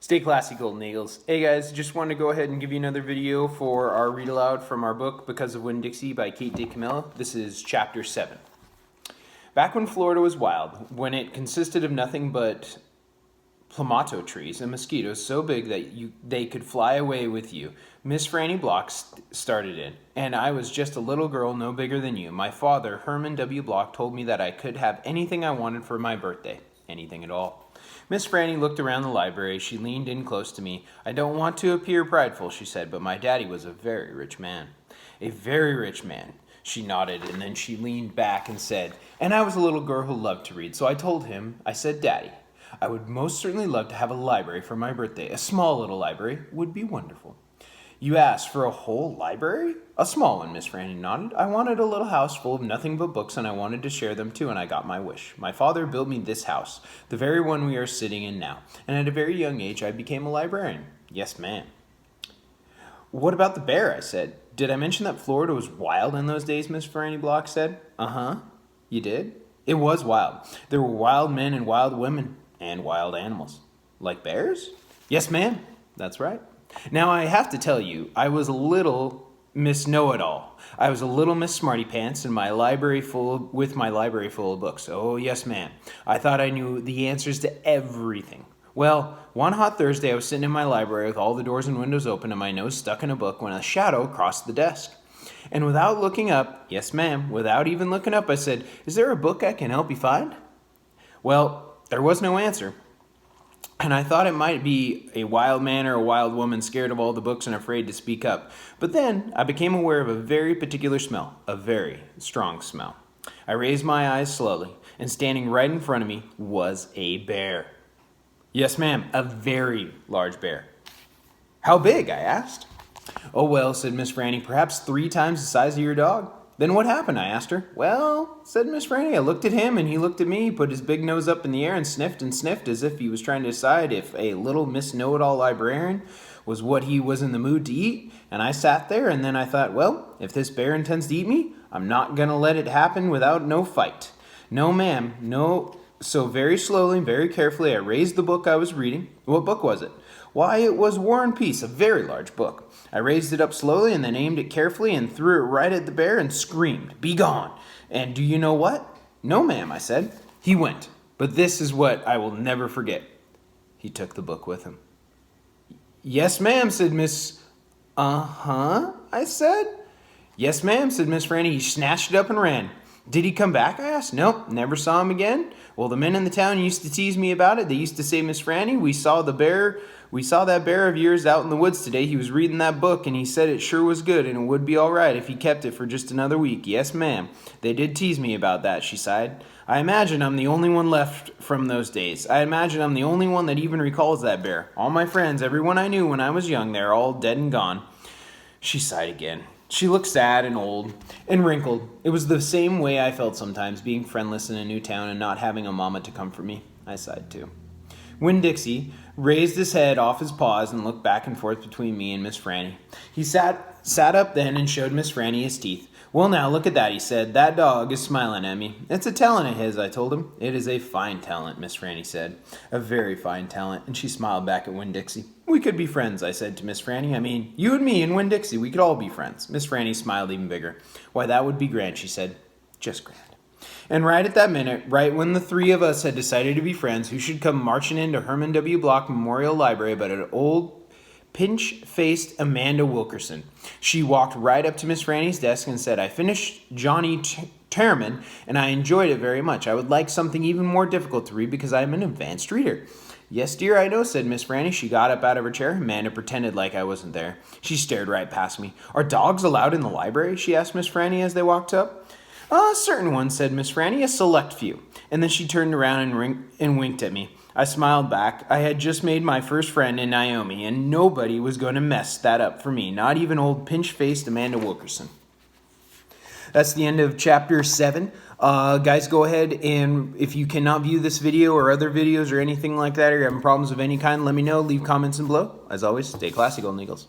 Stay classy, Golden Eagles. Hey guys, just wanted to go ahead and give you another video for our read aloud from our book, Because of Winn-Dixie by Kate DiCamillo. This is Chapter 7. Back when Florida was wild, when it consisted of nothing but plamato trees and mosquitoes so big that they could fly away with you, Miss Franny Block started in, and I was just a little girl no bigger than you. My father, Herman W. Block, told me that I could have anything I wanted for my birthday. Anything at all. Miss Franny looked around the library. She leaned in close to me. I don't want to appear prideful, she said, but my daddy was a very rich man. A very rich man. She nodded, and then she leaned back and said, and I was a little girl who loved to read, so I told him, I said, Daddy, I would most certainly love to have a library for my birthday. A small little library would be wonderful. You asked for a whole library? A small one, Miss Franny nodded. I wanted a little house full of nothing but books, and I wanted to share them too, and I got my wish. My father built me this house, the very one we are sitting in now, and at a very young age I became a librarian. Yes, ma'am. What about the bear? I said. Did I mention that Florida was wild in those days, Miss Franny Block said. Uh-huh. You did? It was wild. There were wild men and wild women and wild animals. Like bears? Yes, ma'am. That's right. Now, I have to tell you, I was a little Miss Know-It-All. I was a little Miss Smarty Pants with my library full of books. Oh, yes, ma'am. I thought I knew the answers to everything. Well, one hot Thursday, I was sitting in my library with all the doors and windows open and my nose stuck in a book when a shadow crossed the desk. And without looking up, yes, ma'am, without even looking up, I said, is there a book I can help you find? Well, there was no answer. And I thought it might be a wild man or a wild woman scared of all the books and afraid to speak up. But then I became aware of a very particular smell, a very strong smell. I raised my eyes slowly, and standing right in front of me was a bear. Yes, ma'am, a very large bear. How big? I asked. Oh, well, said Miss Franny, perhaps 3 times the size of your dog. Then what happened? I asked her. Well, said Miss Franny, I looked at him and he looked at me. He put his big nose up in the air and sniffed as if he was trying to decide if a little Miss Know-It-All librarian was what he was in the mood to eat. And I sat there and then I thought, well, if this bear intends to eat me, I'm not going to let it happen without no fight. No, ma'am, no. So very slowly and very carefully, I raised the book I was reading. What book was it? Why, it was War and Peace, a very large book. I raised it up slowly and then aimed it carefully and threw it right at the bear and screamed, "Be gone!" And do you know what? No, ma'am, I said. He went. But this is what I will never forget. He took the book with him. Yes, ma'am, said Miss... Uh-huh, I said. Yes, ma'am, said Miss Franny. He snatched it up and ran. Did he come back? I asked. Nope, never saw him again. Well, the men in the town used to tease me about it. They used to say, Miss Franny, we saw that bear of yours out in the woods today. He was reading that book, and he said it sure was good, and it would be all right if he kept it for just another week. Yes, ma'am. They did tease me about that, she sighed. I imagine I'm the only one left from those days. I imagine I'm the only one that even recalls that bear. All my friends, everyone I knew when I was young, they're all dead and gone. She sighed again. She looked sad and old and wrinkled. It was the same way I felt sometimes, being friendless in a new town and not having a mama to comfort me. I sighed too. Winn-Dixie raised his head off his paws and looked back and forth between me and Miss Franny. He sat up then and showed Miss Franny his teeth. Well, now, look at that, he said. That dog is smiling at me. It's a talent of his, I told him. It is a fine talent, Miss Franny said. A very fine talent, and she smiled back at Winn-Dixie. We could be friends, I said to Miss Franny. I mean, you and me and Winn-Dixie, we could all be friends. Miss Franny smiled even bigger. Why, that would be grand, she said. Just grand. And right at that minute, right when the 3 of us had decided to be friends, who should come marching into Herman W. Block Memorial Library but an old, pinch-faced Amanda Wilkerson. She walked right up to Miss Franny's desk and said, I finished Johnny Terman, and I enjoyed it very much. I would like something even more difficult to read because I am an advanced reader. Yes, dear, I know, said Miss Franny. She got up out of her chair. Amanda pretended like I wasn't there. She stared right past me. Are dogs allowed in the library? She asked Miss Franny as they walked up. Certain ones, said Miss Franny, a select few. And then she turned around and winked at me. I smiled back. I had just made my first friend in Naomi, and nobody was going to mess that up for me, not even old pinch-faced Amanda Wilkerson. That's the end of Chapter 7. Guys, go ahead and if you cannot view this video or other videos or anything like that, or you're having problems of any kind, let me know. Leave comments below. As always, stay classy, Golden Eagles.